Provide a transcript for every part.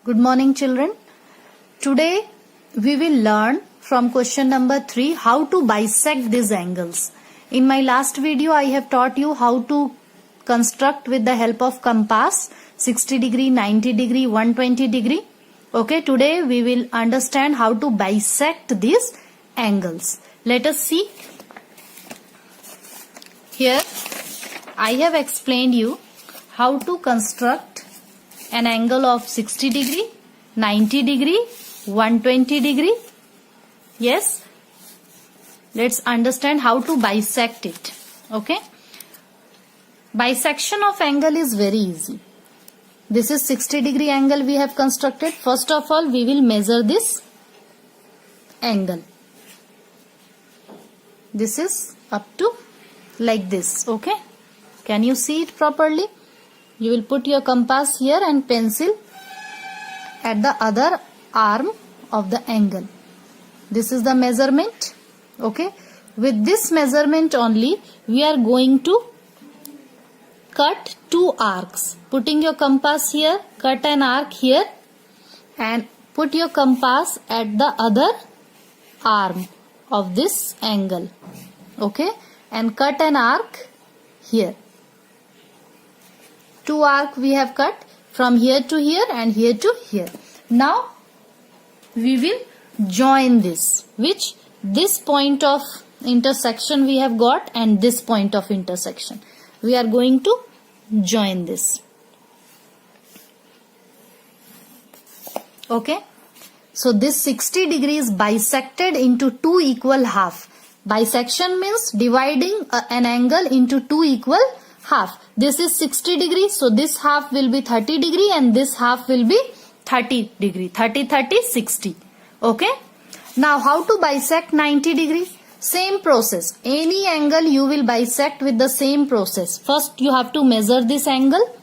Good morning, children. Today we will learn from question number 3 how to bisect these angles. In my last video I have taught you how to construct with the help of compass 60 degree, 90 degree, 120 degree. Okay, today we will understand how to bisect these angles. Let us see. Here I have explained you how to construct an angle of 60 degree, 90 degree, 120 degree. Yes, let's understand how to bisect it. Okay, bisection of angle is very easy. This is 60 degree angle we have constructed. First of all, we will measure this angle. This is up to like this. Okay, can you see it properly? You will put your compass here and pencil at the other arm of the angle. This is the measurement. Okay, with this measurement only we are going to cut two arcs. Putting your compass here, cut an arc here and put your compass at the other arm of this angle. Okay, and cut an arc here. Two arc we have cut from here to here and here to here. Now we will join this, which this point of intersection we have got and this point of intersection. We are going to join this. Okay, so this 60 degree is bisected into two equal half. Bisection means dividing an angle into two equal half. This is 60 degree, so this half will be 30 degree and this half will be 30 degree. 30, 30, 60. Okay. Now how to bisect 90 degree? Same process. Any angle you will bisect with the same process. First you have to measure this angle.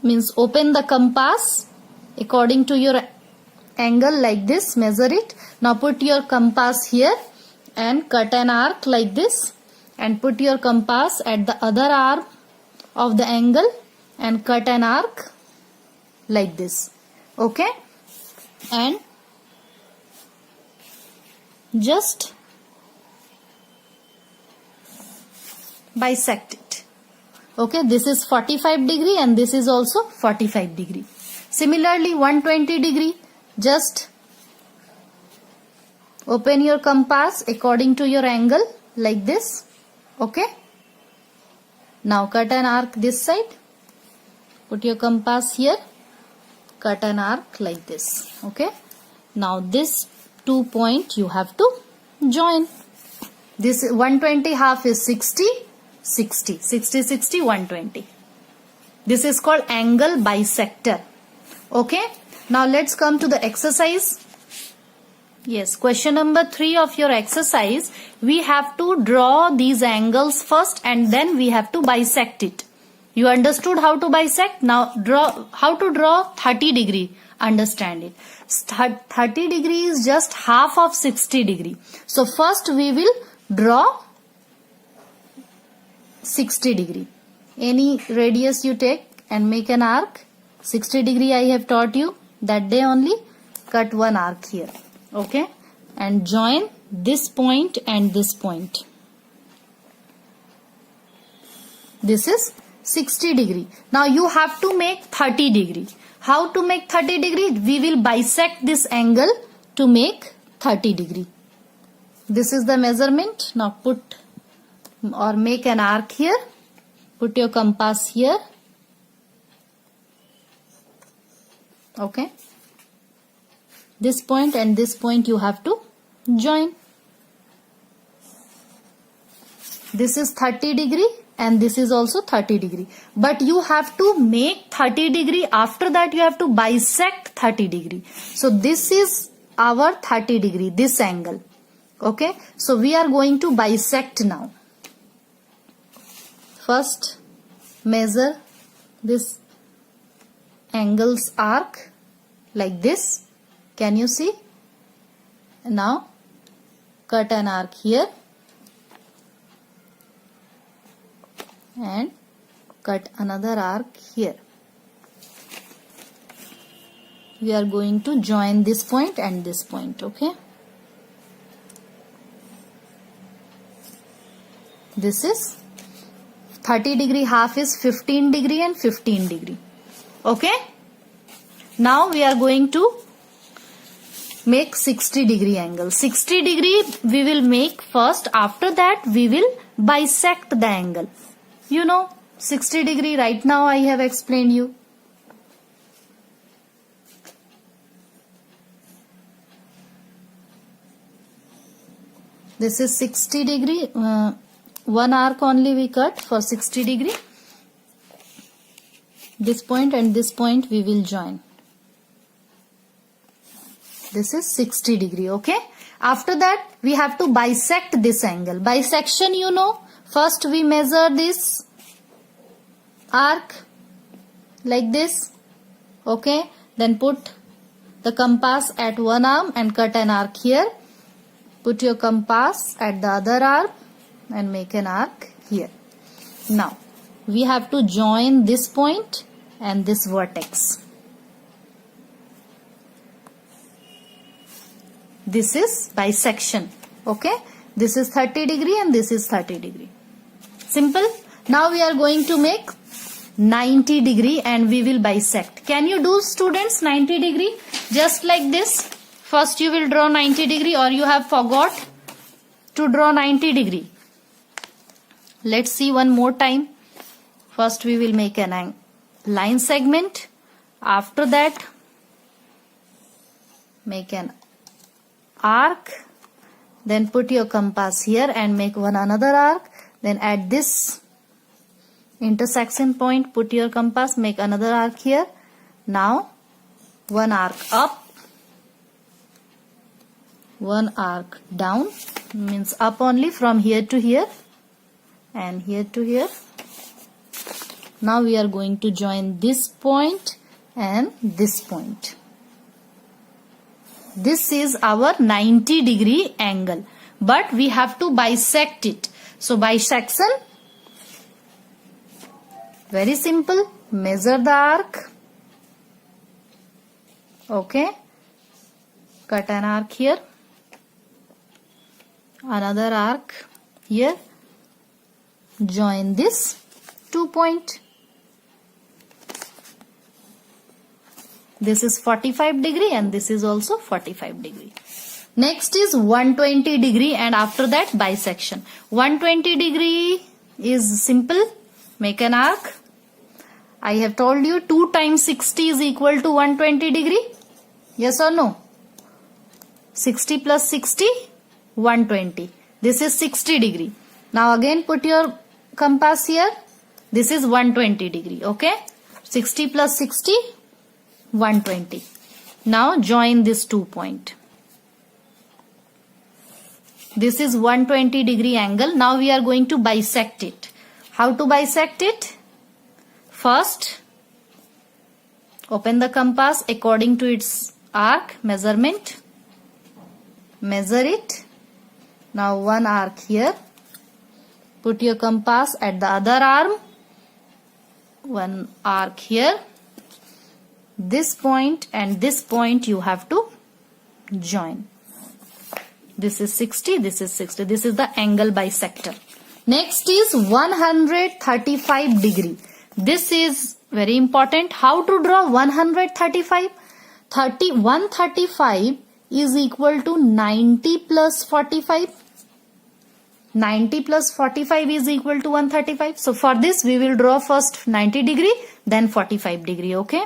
Means open the compass according to your angle like this. Measure it. Now put your compass here and cut an arc like this. And put your compass at the other arm of the angle and cut an arc like this. Okay, and just bisect it. Okay, this is 45 degree and this is also 45 degree. Similarly 120 degree, just open your compass according to your angle like this. Okay, now cut an arc this side, put your compass here, cut an arc like this. Okay, now this 2 point you have to join. This 120 half is 60, 60, 60, 60, 120. This is called angle bisector. Okay, now let's come to the exercise. Yes, question number 3 of your exercise, we have to draw these angles first and then we have to bisect it. You understood how to bisect? Now draw how to draw 30 degree. Understand it. 30 degree is just half of 60 degree. So first we will draw 60 degree. Any radius you take and make an arc. 60 degree I have taught you that day only. Cut one arc here. Okay, and join this point and this point. This is 60 degree. Now you have to make 30 degree. How to make 30 degree? We will bisect this angle to make 30 degree. This is the measurement. Now put or make an arc here. Put your compass here. Okay. This point and this point you have to join. This is 30 degree and this is also 30 degree. But you have to make 30 degree. After that you have to bisect 30 degree. So this is our 30 degree, this angle. Okay. So we are going to bisect now. First measure this angle's arc like this. Can you see? Now cut an arc here and cut another arc here. we are going to join this point and this point. Okay, this is 30 degree, half is 15 degree and 15 degree. Okay, now we are going to make 60 degree angle. 60 degree we will make first, after that we will bisect the angle. You know 60 degree, right now I have explained you. This is 60 degree, one arc only we cut for 60 degree. This point and this point we will join. This is 60 degree. Okay, after that we have to bisect this angle. Bisection, you know, first we measure this arc like this. Okay, then put the compass at one arm and cut an arc here. Put your compass at the other arm and make an arc here. Now we have to join this point and this vertex. This is bisection. Okay, this is 30 degree and this is 30 degree. Simple. Now we are going to make 90 degree and we will bisect. Can you do, students, 90 degree? Just like this. First you will draw 90 degree, or you have forgot to draw 90 degree. Let's see one more time. First we will make an line segment. After that make an arc. Then put your compass here and make one another arc. Then at this intersection point put your compass, make another arc here. Now one arc up, one arc down, means up only from here to here and here to here. Now we are going to join this point and this point. This is our 90 degree angle, but we have to bisect it. So bisection, very simple. Measure the arc. Okay, cut an arc here, another arc here, join this 2 point. This is 45 degree and this is also 45 degree. Next is 120 degree and after that bisection. 120 degree is simple. Make an arc. I have told you 2 times 60 is equal to 120 degree. Yes or no? 60 plus 60, 120. This is 60 degree. Now again put your compass here. This is 120 degree. Okay. 60 plus 60, 120. Now join this 2 point. This is 120 degree angle. Now we are going to bisect it. How to bisect it? First, open the compass according to its arc measurement. Measure it. Now one arc here. Put your compass at the other arm. One arc here. This point and this point you have to join. This is 60, this is 60. This is the angle bisector. Next is 135 degree. This is very important. How to draw 135? 135 is equal to 90 plus 45. 90 plus 45 is equal to 135. So for this we will draw first 90 degree, then 45 degree. Okay.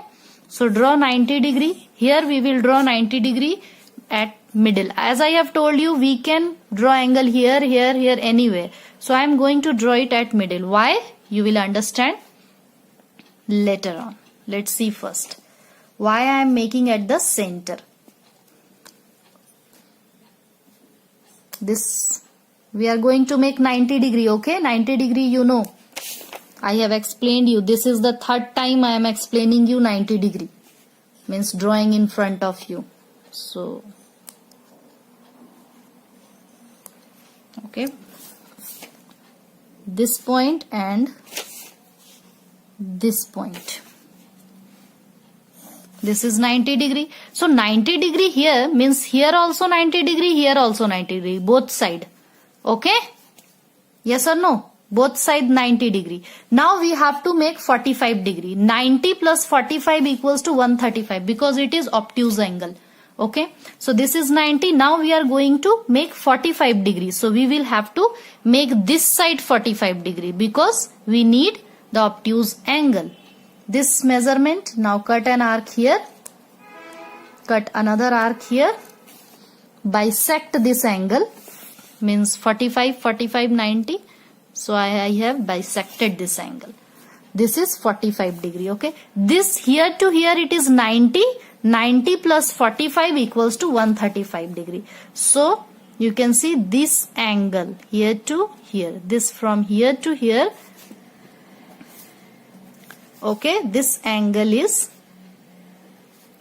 So draw 90 degree. Here we will draw 90 degree at middle. As I have told you, we can draw angle here, here, here, anywhere. So I am going to draw it at middle. Why? You will understand later on. Let's see first why I am making at the center. This we are going to make 90 degree. Okay, 90 degree, you know, I have explained you. This is the third time I am explaining you 90 degree. Means drawing in front of you. So okay, this point and this point. This is 90 degree. So 90 degree here means here also 90 degree, here also 90 degree, both side. Okay? Yes or no? Both side 90 degree. Now we have to make 45 degree. 90 plus 45 equals to 135 because it is obtuse angle. Okay? So this is 90. Now we are going to make 45 degree. So we will have to make this side 45 degree because we need the obtuse angle. This measurement, now cut an arc here, cut another arc here, bisect this angle, means 45, 45, 90. So I have bisected this angle. This is 45 degree, okay. This here to here it is 90, 90 plus 45 equals to 135 degree. So you can see this angle here to here, this from here to here. Okay, this angle is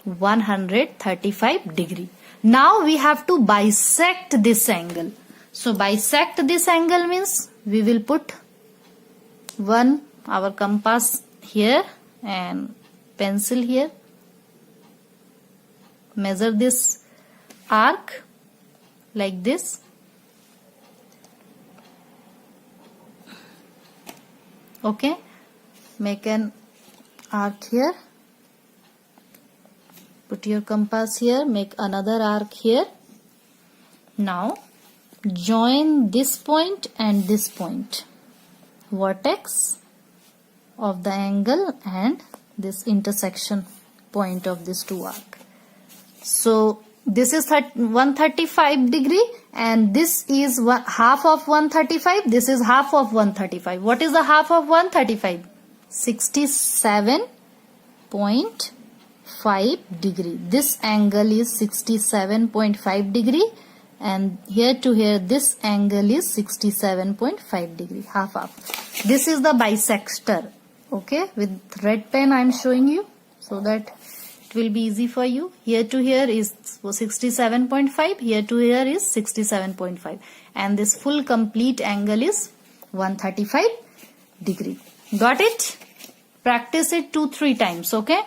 135 degree. Now we have to bisect this angle. So bisect this angle means we will put our compass here and pencil here. Measure this arc like this. Okay, make an arc here, put your compass here, make another arc here. Now join this point and this point, vertex of the angle and this intersection point of this two arc. So this is 135 degree and this is half of 135, this is half of 135. What is the half of 135? 67.5 degree. This angle is 67.5 degree and here to here this angle is 67.5 degree, half. This is the bisector. Okay, with red pen I am showing you so that it will be easy for you. Here to here is 67.5, here to here is 67.5 and this full complete angle is 135 degree. Got it? Practice it 2-3 times, okay?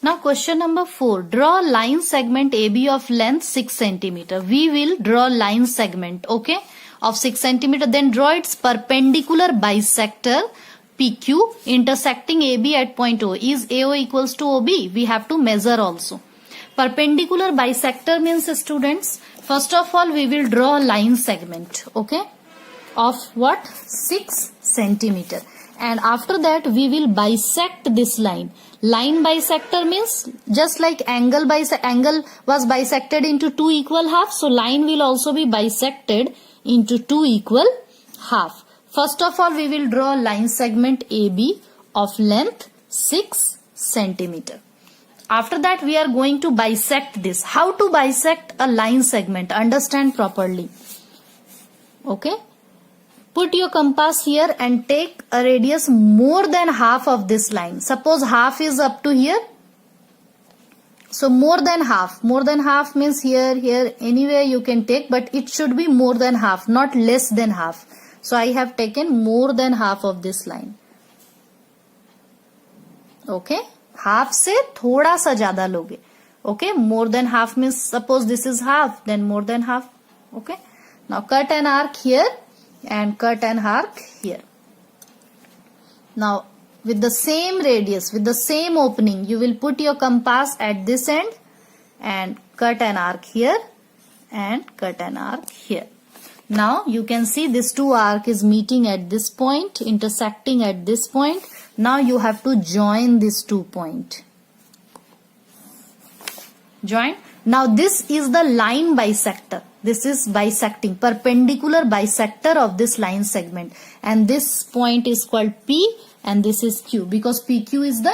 Now question number 4. Draw line segment AB of length 6 centimeter. We will draw line segment, okay, of 6 centimeter. Then draw its perpendicular bisector PQ intersecting AB at point O. Is AO equals to OB? We have to measure also. Perpendicular bisector means, students, first of all we will draw a line segment, okay, of what? 6 centimeter. And after that we will bisect this line. Line bisector means just like angle was bisected into 2 equal halves, so line will also be bisected into 2 equal half. First of all we will draw a line segment AB of length 6 centimeter. After that we are going to bisect this. How to bisect a line segment? Understand properly. Okay. Put your compass here and take a radius more than half of this line. Suppose half is up to here. So more than half. More than half means here, anywhere you can take, but it should be more than half, not less than half. So I have taken more than half of this line. Okay. Half से थोड़ा सा ज़्यादा लोगे. Okay. More than half means suppose this is half, then more than half. Okay. Now cut an arc here and cut an arc here. Now with the same radius, with the same opening, you will put your compass at this end and cut an arc here and cut an arc here. Now you can see this two arc is meeting at this point, intersecting at this point. Now you have to join these 2 points. Join. Now this is the line bisector. This is bisecting, perpendicular bisector of this line segment. And this point is called P and this is Q because PQ is the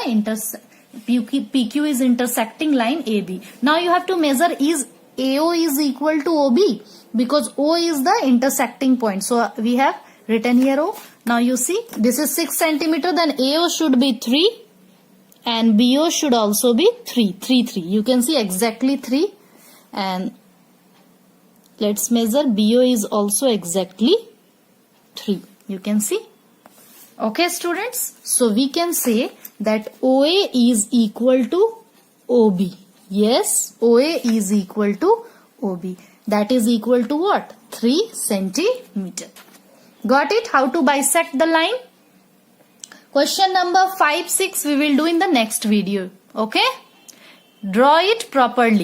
PQ is intersecting line AB. Now you have to measure is AO is equal to OB because O is the intersecting point. So we have written here O. Now you see this is 6 centimeter, then AO should be 3 and BO should also be 3. You can see exactly 3 and let's measure BO is also exactly 3. You can see. Okay students. So we can say that OA is equal to OB. Yes, OA is equal to OB. That is equal to what? 3 centimeter. Got it? How to bisect the line? Question number 5, 6 we will do in the next video. Okay? Draw it properly.